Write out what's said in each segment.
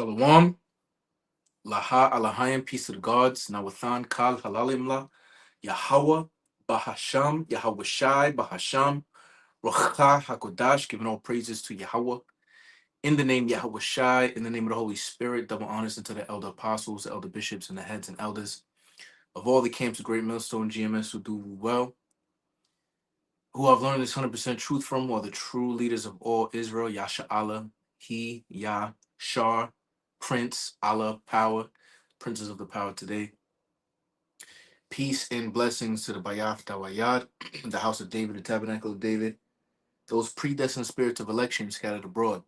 Shalom, Laha Alahayim, peace of the gods, Nawathan Kal Halalimla, Yahweh, Bahasham, Yahweh Shai, Bahasham, Rocha Hakodash, giving all praises to Yahweh. In the name Yahweh Shai, in the name of the Holy Spirit, double honors unto the elder apostles, the elder bishops, and the heads and elders of all the camps of Great Millstone GMS who do well, who I've learned this 100% truth from, who are the true leaders of all Israel, Yasha Allah, He, Yah, Shar, Prince, Allah, Power, Princes of the Power today. Peace and blessings to the Bayath Dawayad, the house of David, the tabernacle of David, those predestined spirits of election scattered abroad.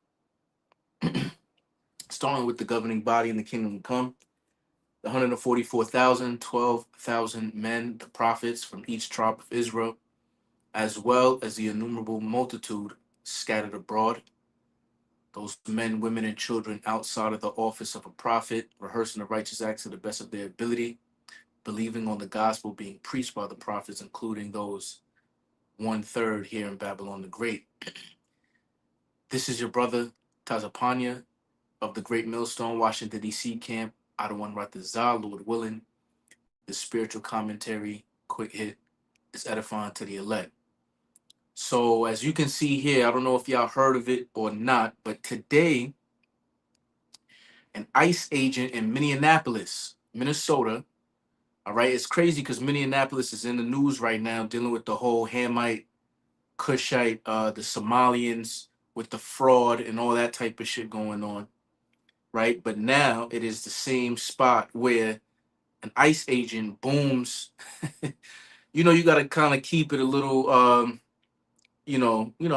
Starting with the governing body in the kingdom to come, the 144,000, 12,000 men, the prophets from each tribe of Israel, as well as the innumerable multitude scattered abroad. Those men, women, and children outside of the office of a prophet, rehearsing the righteous acts to the best of their ability, believing on the gospel being preached by the prophets, including those 1/3 here in Babylon the Great. This is your brother, Tazapanya, of the Great Millstone, Washington, D.C. camp, Adawan Ratazah, Lord willing. The spiritual commentary, quick hit, is edifying to the elect. So, as you can see here, I don't know if y'all heard of it or not, but today, an ICE agent in Minneapolis, Minnesota. All right, it's crazy because Minneapolis is in the news right now, dealing with the whole Hamite, Cushite, the Somalians with the fraud and all that type of shit going on, right? But now it is the same spot where an ICE agent booms. You got to kind of keep it a little,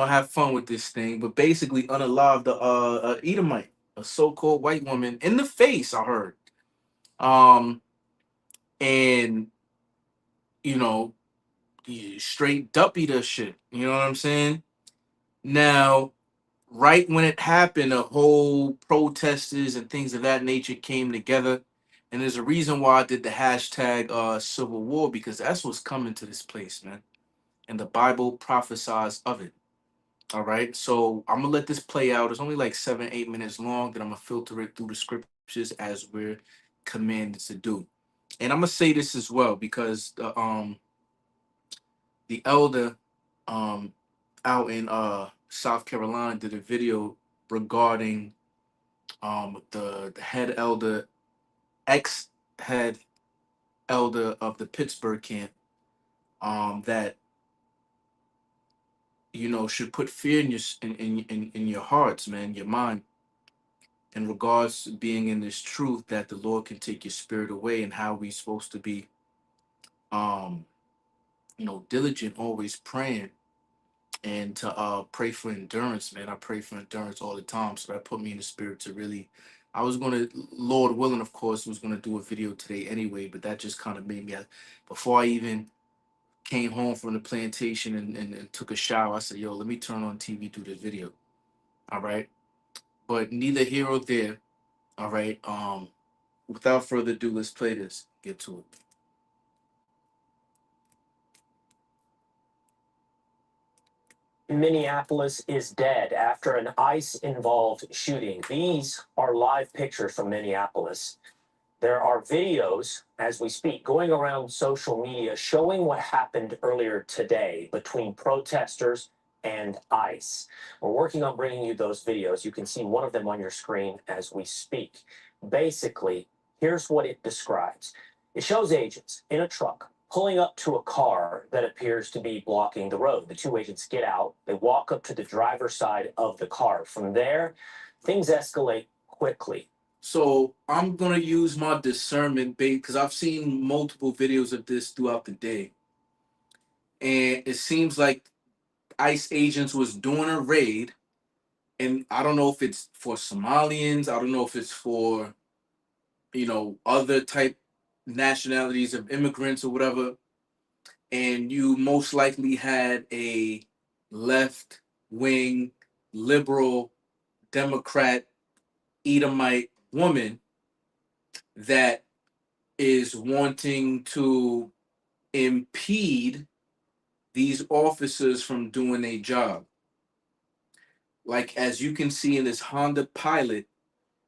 have fun with this thing. But basically, unalived the Edomite, a so-called white woman, in the face. I heard. And you know, straight duppy the shit. You know what I'm saying? Now, right when it happened, a whole protesters and things of that nature came together. And there's a reason why I did the hashtag Civil War, because that's what's coming to this place, man. And the Bible prophesies of it. All right. So I'm gonna let this play out. It's only like 7, 8 minutes long. Then I'm gonna filter it through the scriptures as we're commanded to do. And I'm gonna say this as well because the elder out in South Carolina did a video regarding the head elder, ex head elder of the Pittsburgh camp, that should put fear in in your hearts, man, your mind, in regards to being in this truth that the Lord can take your spirit away, and how we supposed to be um diligent, always praying, and to pray for endurance, man. I pray for endurance all the time. So that put me in the spirit to really, I was gonna, Lord willing, of course, was gonna do a video today anyway, but that just kind of made me, before I even came home from the plantation and took a shower, I said, yo, let me turn on TV, do this video. All right. But neither here or there. All right. Without further ado, let's play this. Get to it. Minneapolis is dead after an ICE-involved shooting. These are live pictures from Minneapolis. There are videos, as we speak, going around social media showing what happened earlier today between protesters and ICE. We're working on bringing you those videos. You can see one of them on your screen as we speak. Basically, here's what it describes. It shows agents in a truck pulling up to a car that appears to be blocking the road. The two agents get out. They walk up to the driver's side of the car. From there, things escalate quickly. So I'm gonna use my discernment bait because I've seen multiple videos of this throughout the day, and it seems like ICE agents was doing a raid, and I don't know if it's for Somalians, I don't know if it's for other type nationalities of immigrants or whatever, and you most likely had a left wing liberal Democrat Edomite woman that is wanting to impede these officers from doing a job. Like, as you can see in this Honda Pilot,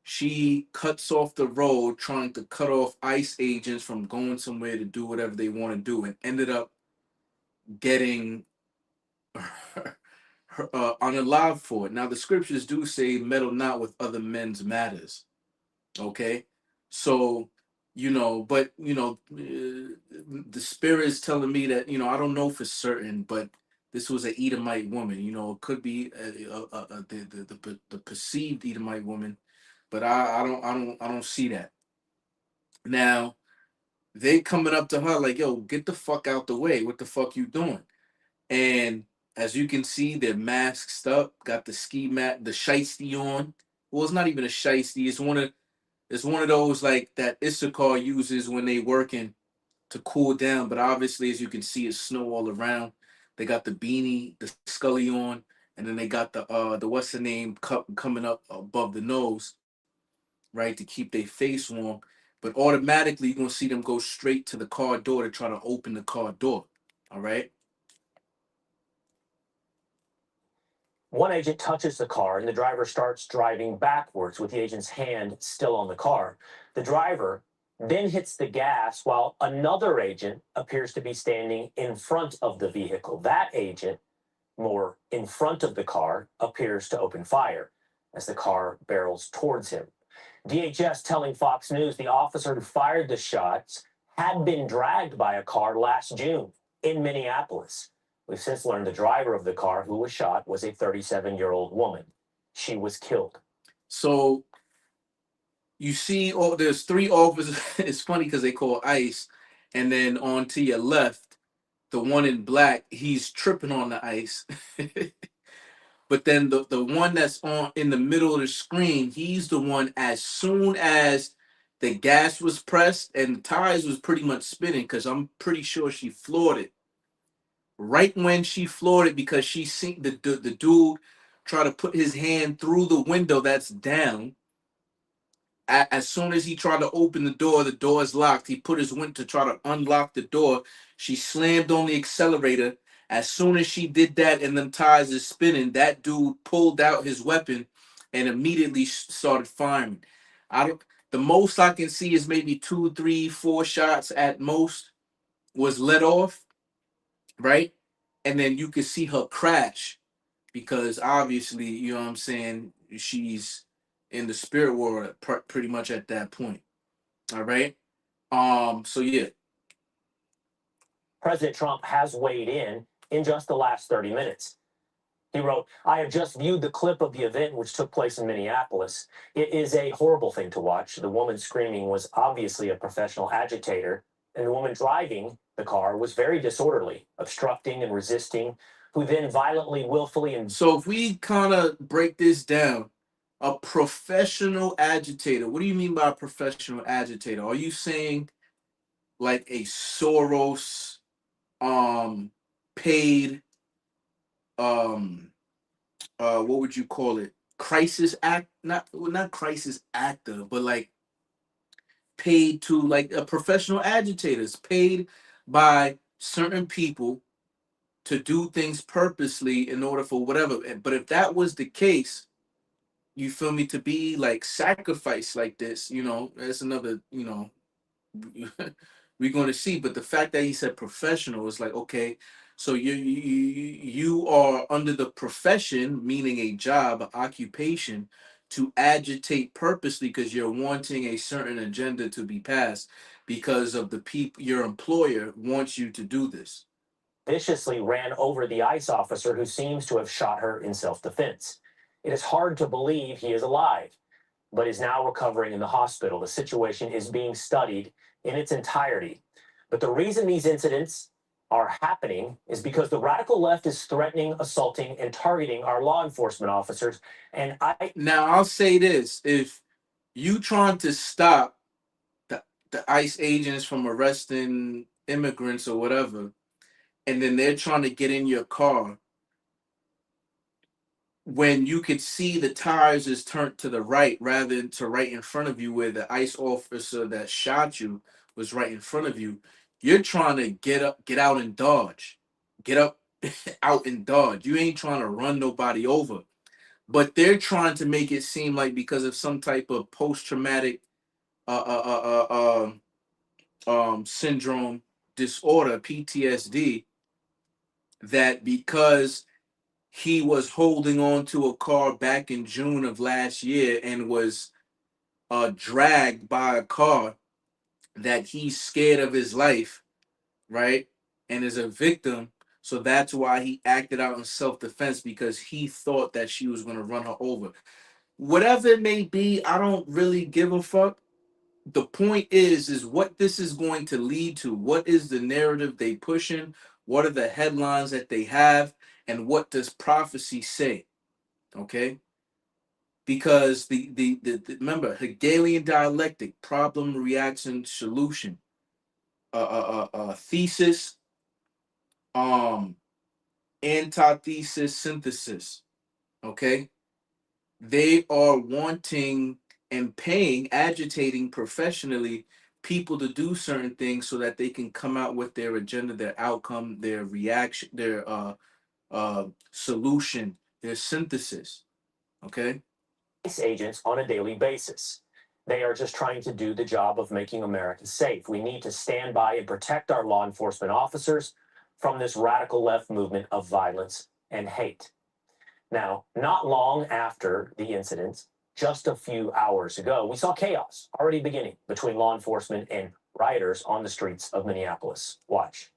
She cuts off the road trying to cut off ICE agents from going somewhere to do whatever they want to do, and ended up getting unalive for it. Now, the scriptures do say, meddle not with other men's matters. Okay. So, but, the spirit is telling me that, I don't know for certain, but this was an Edomite woman. It could be the perceived Edomite woman, but I don't see that. Now, they coming up to her like, yo, get the fuck out the way. What the fuck you doing? And as you can see, they're masked up, got the ski mat, the shiesty on. Well, it's not even a shiesty. It's one of those like that Issachar uses when they working to cool down. But obviously, as you can see, it's snow all around. They got the beanie, the scully on, and then they got the what's the name cup coming up above the nose, right, to keep their face warm. But automatically, you're gonna see them go straight to the car door to try to open the car door. All right. One agent touches the car and the driver starts driving backwards with the agent's hand still on the car. The driver then hits the gas while another agent appears to be standing in front of the vehicle. That agent, more in front of the car, appears to open fire as the car barrels towards him. DHS telling Fox News the officer who fired the shots had been dragged by a car last June in Minneapolis. We've since learned the driver of the car who was shot was a 37-year-old woman. She was killed. So you see, there's three officers. It's funny because they call ICE, and then on to your left, the one in black, he's tripping on the ice. But then the one that's on in the middle of the screen, he's the one as soon as the gas was pressed and the tires was pretty much spinning, because I'm pretty sure she floored it. Right when she floored it, because she seen the dude try to put his hand through the window that's down. As soon as he tried to open the door is locked. He put his went to try to unlock the door. She slammed on the accelerator. As soon as she did that and them tires is spinning, that dude pulled out his weapon and immediately started firing. I don't. The most I can see is maybe two, three, four shots at most was let off, right? And then you could see her crash, because obviously, you know what I'm saying, she's in the spirit world pretty much at that point. All right. So yeah. President Trump has weighed in just the last 30 minutes. He wrote, I have just viewed the clip of the event which took place in Minneapolis. It is a horrible thing to watch. The woman screaming was obviously a professional agitator, and the woman driving the car was very disorderly, obstructing and resisting, who then violently, willfully, and So if we kind of break this down, a professional agitator. What do you mean by a professional agitator? Are you saying like a Soros paid what would you call it? Crisis act, not crisis actor, but like paid to, like, a professional agitators paid by certain people to do things purposely in order for whatever. But if that was the case, you feel me, to be like sacrificed like this, that's another, we're going to see. But the fact that he said professional is like, okay, so you are under the profession, meaning a job, an occupation, to agitate purposely because you're wanting a certain agenda to be passed because of the people your employer wants you to do this. viciously ran over the ICE officer who seems to have shot her in self defense. It is hard to believe he is alive, but is now recovering in the hospital. The situation is being studied in its entirety. But the reason these incidents are happening is because the radical left is threatening, assaulting, and targeting our law enforcement officers. And Now I'll say this: if you trying to stop the ICE agents from arresting immigrants or whatever, and then they're trying to get in your car when you could see the tires is turned to the right rather than to right in front of you, where the ICE officer that shot you was right in front of you, you're trying to get out and dodge. Get up out and dodge. You ain't trying to run nobody over. but they're trying to make it seem like because of some type of post-traumatic syndrome disorder, PTSD, that because he was holding on to a car back in June of last year and was dragged by a car, that he's scared of his life, right? And is a victim. So that's why he acted out in self defense, because he thought that she was going to run her over. Whatever it may be, I don't really give a fuck. The point is what this is going to lead to. What is the narrative they pushing? What are the headlines that they have? And what does prophecy say? Okay, because the remember, Hegelian dialectic, problem, reaction, solution, thesis, um antithesis, synthesis. Okay, they are wanting and paying, agitating professionally people to do certain things so that they can come out with their agenda, their outcome, their reaction, their solution, their synthesis. Okay. ICE agents on a daily basis. They are just trying to do the job of making America safe. We need to stand by and protect our law enforcement officers from this radical left movement of violence and hate. Now, not long after the incident, just a few hours ago, we saw chaos already beginning between law enforcement and rioters on the streets of Minneapolis. Watch.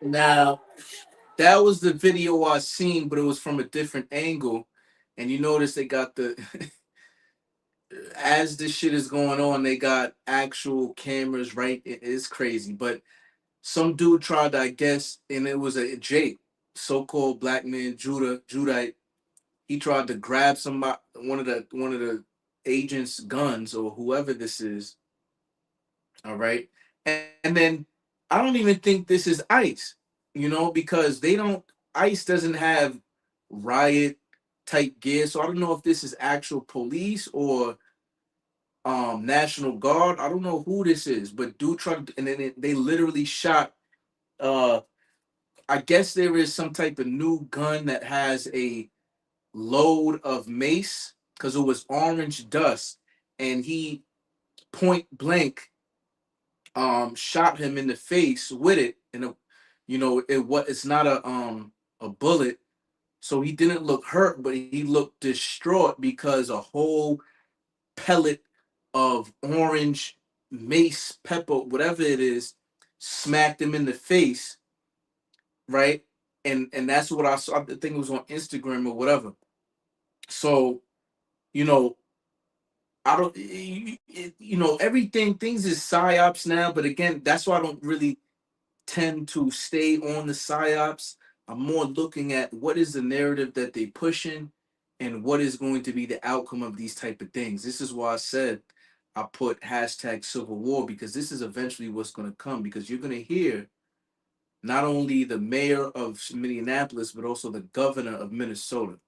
Now, that was the video I seen, but it was from a different angle. And you notice they got the as this shit is going on, they got actual cameras, right? It's crazy. But some dude tried to, I guess, and it was a Jake, so-called black man, Judite. He tried to grab somebody, one of the agents' guns or whoever this is. All right, and then I don't even think this is ICE, because they don't. ICE doesn't have riot type gear, so I don't know if this is actual police or National Guard. I don't know who this is, but dude tried, and then they literally shot. Uh, I guess there is some type of new gun that has a load of mace because it was orange dust, and he point blank shot him in the face with it, and it's not a bullet, so he didn't look hurt, but he looked distraught because a whole pellet of orange mace pepper, whatever it is, smacked him in the face, right? And that's what I saw. I think it was on Instagram or whatever. So, you know, I don't, everything, things is psyops now. But again, that's why I don't really tend to stay on the psyops. I'm more looking at what is the narrative that they pushing and what is going to be the outcome of these type of things. This is why I said I put hashtag civil war, because this is eventually what's going to come, because you're going to hear not only the mayor of Minneapolis, but also the governor of Minnesota.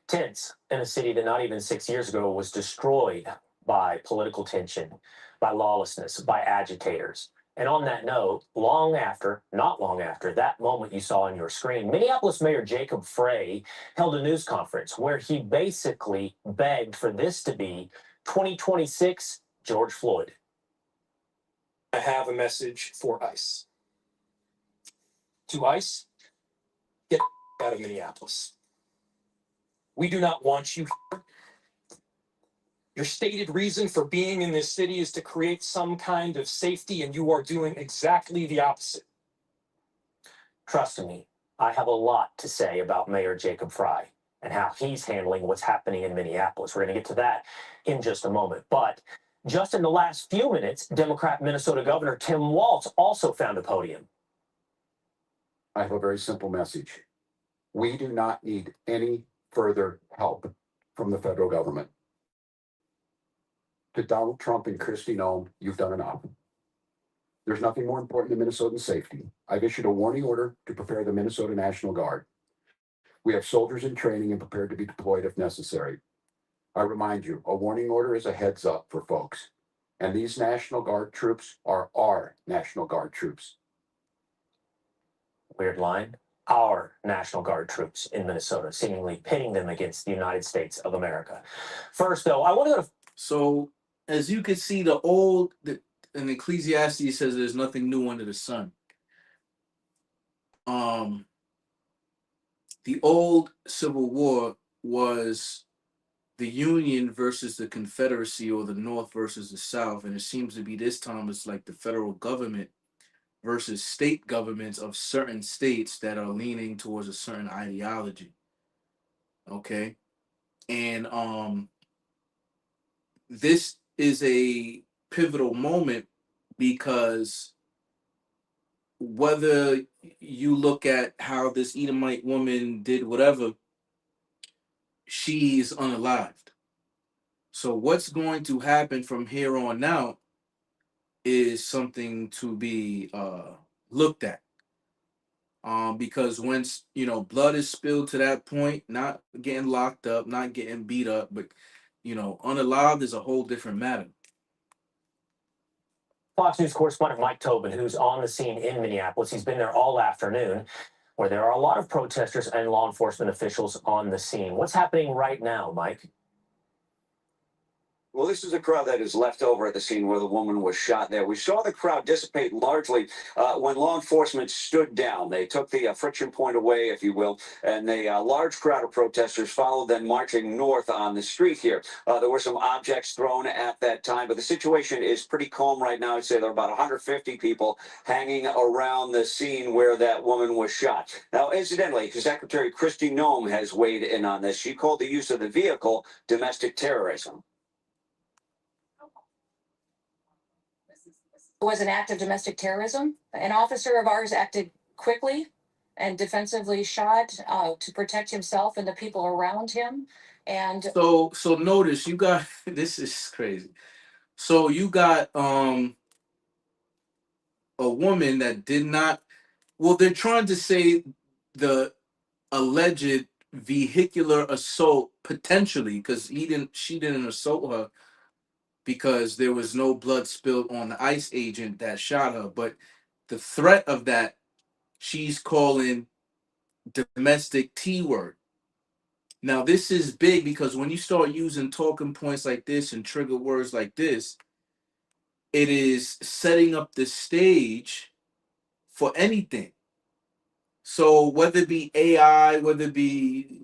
Tense in a city that not even 6 years ago was destroyed by political tension, by lawlessness, by agitators. And on that note, not long after that moment you saw on your screen, Minneapolis Mayor Jacob Frey held a news conference where he basically begged for this to be 2026 George Floyd. I have a message for ICE. To ICE, get out of Minneapolis. We do not want you here. Your stated reason for being in this city is to create some kind of safety, and you are doing exactly the opposite. Trust me, I have a lot to say about Mayor Jacob Frey and how he's handling what's happening in Minneapolis. We're going to get to that in just a moment. But just in the last few minutes, Democrat Minnesota Governor Tim Walz also found a podium. I have a very simple message. We do not need any further help from the federal government. To Donald Trump and Kristi Noem, you've done enough. There's nothing more important than Minnesotan safety. I've issued a warning order to prepare the Minnesota National Guard. We have soldiers in training and prepared to be deployed if necessary. I remind you, a warning order is a heads up for folks. And these National Guard troops are our National Guard troops. Weird line. Our National Guard troops in Minnesota, seemingly pitting them against the United States of America. First, though, I want to go to. So, as you can see, in Ecclesiastes says there's nothing new under the sun. The old Civil War was the Union versus the Confederacy, or the North versus the South, and it seems to be this time it's like the federal government versus state governments of certain states that are leaning towards a certain ideology. Okay. And this is a pivotal moment because whether you look at how this Edomite woman did whatever, she's unalived. So what's going to happen from here on out is something to be looked at. Because once blood is spilled to that point, not getting locked up, not getting beat up, but unalived is a whole different matter. Fox News correspondent Mike Tobin, who's on the scene in Minneapolis. He's been there all afternoon, where there are a lot of protesters and law enforcement officials on the scene. What's happening right now, Mike? Well, this is a crowd that is left over at the scene where the woman was shot there. We saw the crowd dissipate largely when law enforcement stood down. They took the friction point away, if you will, and a large crowd of protesters followed them marching north on the street here. There were some objects thrown at that time, but the situation is pretty calm right now. I'd say there are about 150 people hanging around the scene where that woman was shot. Now, incidentally, Secretary Kristi Noem has weighed in on this. She called the use of the vehicle domestic terrorism. Was an act of domestic terrorism. An officer of ours acted quickly and defensively shot to protect himself and the people around him. And so notice you got this is crazy. So you got a woman that did not. Well, they're trying to say the alleged vehicular assault potentially because she didn't assault her because there was no blood spilled on the ICE agent that shot her. But the threat of that, she's calling domestic T word. Now, this is big because when you start using talking points like this and trigger words like this, it is setting up the stage for anything. So whether it be AI, whether it be,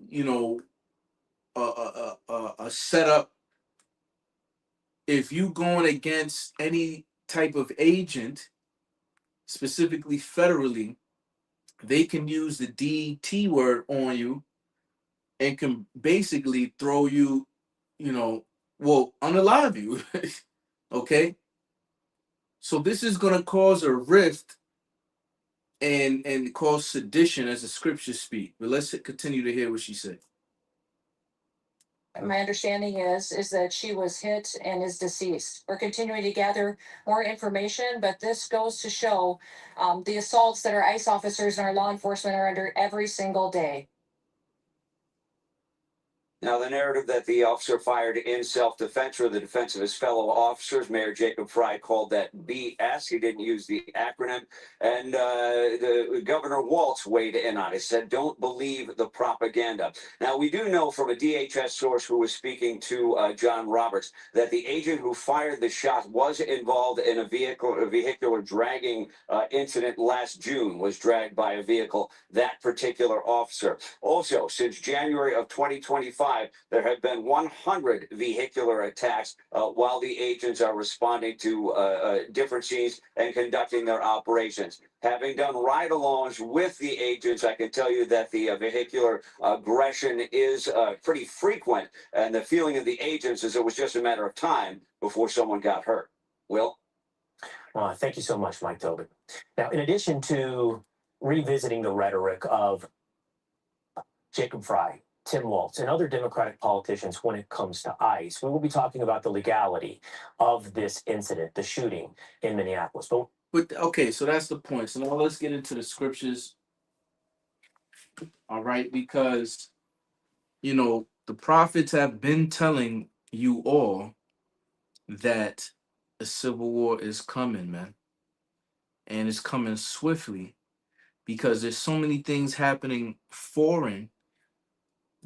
a setup, if you going against any type of agent, specifically federally, they can use the DT word on you and can basically throw you, unalive you. Okay? So this is going to cause a rift and cause sedition as the scriptures speak. But let's continue to hear what she said. my understanding is that she was hit and is deceased. We're continuing to gather more information, but this goes to show the assaults that our ICE officers and our law enforcement are under every single day. Now, the narrative that the officer fired in self-defense or the defense of his fellow officers, Mayor Jacob Fry called that BS. He didn't use the acronym. And the Governor Waltz weighed in on it, said, don't believe the propaganda. Now, we do know from a DHS source who was speaking to John Roberts that the agent who fired the shot was involved in a vehicular dragging incident last June, was dragged by a vehicle, that particular officer. Also, since January of 2025, there have been 100 vehicular attacks while the agents are responding to different scenes and conducting their operations. Having done ride-alongs with the agents, I can tell you that the vehicular aggression is pretty frequent, and the feeling of the agents is it was just a matter of time before someone got hurt. Will? Thank you so much, Mike Tobin. Now, in addition to revisiting the rhetoric of Jacob Fry, Tim Waltz, and other Democratic politicians when it comes to ICE, we will be talking about the legality of this incident, the shooting in Minneapolis. But okay, so that's the point. So now let's get into the scriptures. All right, because the prophets have been telling you all that a civil war is coming, man. And it's coming swiftly because there's so many things happening foreign,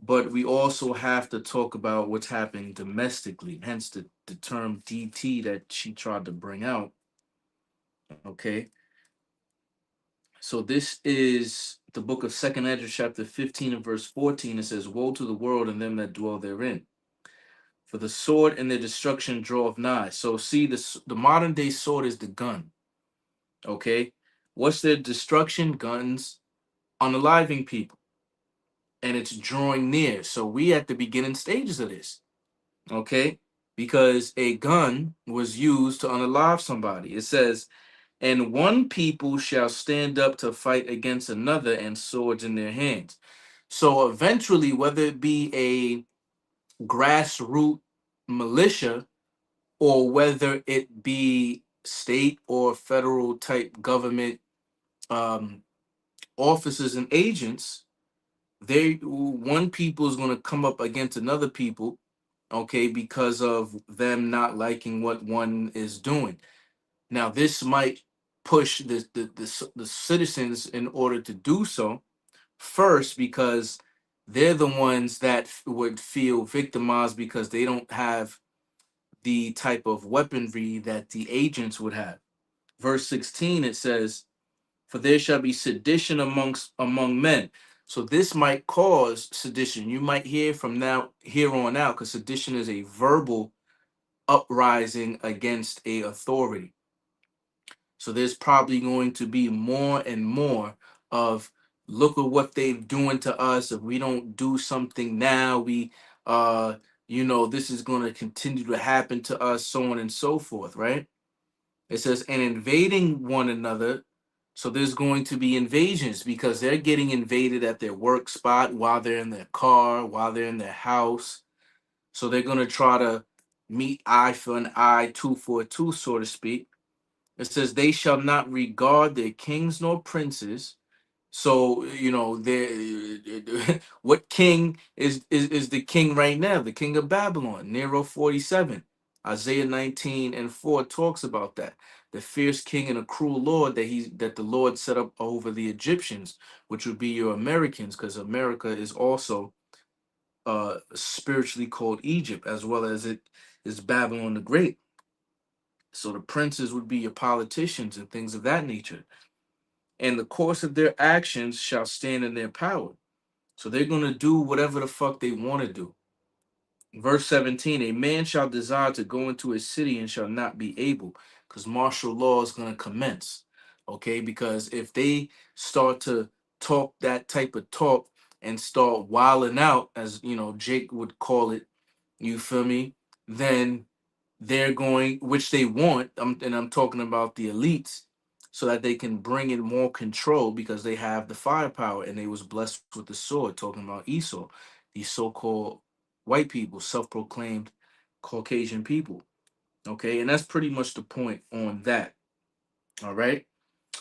but we also have to talk about what's happening domestically, hence the term DT that she tried to bring out. Okay. So this is the book of Second Ezra, chapter 15 and verse 14. It says, woe to the world and them that dwell therein. For the sword and their destruction draweth nigh. So see, the modern day sword is the gun. Okay. What's their destruction? Guns unaliving people. And it's drawing near. So we at the beginning stages of this. Okay. Because a gun was used to unalive somebody. It says, and one people shall stand up to fight against another, and swords in their hands. So eventually, whether it be a grassroots militia or whether it be state or federal type government officers and agents, one people is going to come up against another people, okay, because of them not liking what one is doing. Now, this might push the citizens in order to do so first, because they're the ones that would feel victimized because they don't have the type of weaponry that the agents would have. Verse 16, it says, for there shall be sedition among men. So this might cause sedition. You might hear from here on out, because sedition is a verbal uprising against a authority. So there's probably going to be more and more of, look at what they're doing to us. If we don't do something now, this is going to continue to happen to us, so on and so forth, right? It says, and invading one another. So there's going to be invasions because they're getting invaded at their work spot, while they're in their car, while they're in their house. So they're going to try to meet eye for an eye, tooth for a tooth, so to speak. It says, they shall not regard their kings nor princes. So, what king is the king right now? The king of Babylon, Nero 47. Isaiah 19 and 4 talks about that. The fierce king and a cruel lord that the Lord set up over the Egyptians, which would be your Americans, because America is also spiritually called Egypt, as well as it is Babylon the Great. So the princes would be your politicians and things of that nature. And the course of their actions shall stand in their power. So they're going to do whatever the fuck they want to do. Verse 17, a man shall desire to go into a city and shall not be able, because martial law is going to commence. Okay, because if they start to talk that type of talk and start wilding out, as Jake would call it, you feel me, then they're going, which they want, and I'm talking about the elites, so that they can bring in more control because they have the firepower, and they was blessed with the sword, talking about Esau, the so-called white people, self-proclaimed Caucasian people. Okay, and that's pretty much the point on that. All right.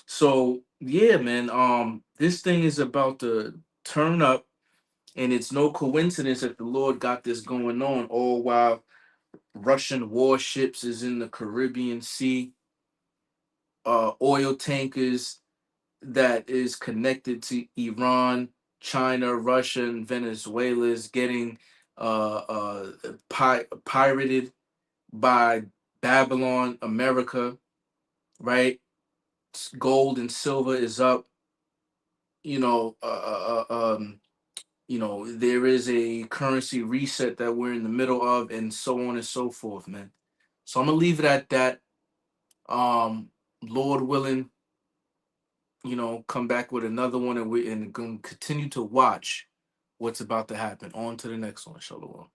So yeah, man. This thing is about to turn up, and it's no coincidence that the Lord got this going on all while Russian warships is in the Caribbean Sea, oil tankers that is connected to Iran, China, Russia, and Venezuela is getting pirated by Babylon, America, right? Gold and silver is up. You know, there is a currency reset that we're in the middle of, and so on and so forth, man. So I'm gonna leave it at that. Um, Lord willing, come back with another one, and we're gonna continue to watch what's about to happen. On to the next one. Shalom.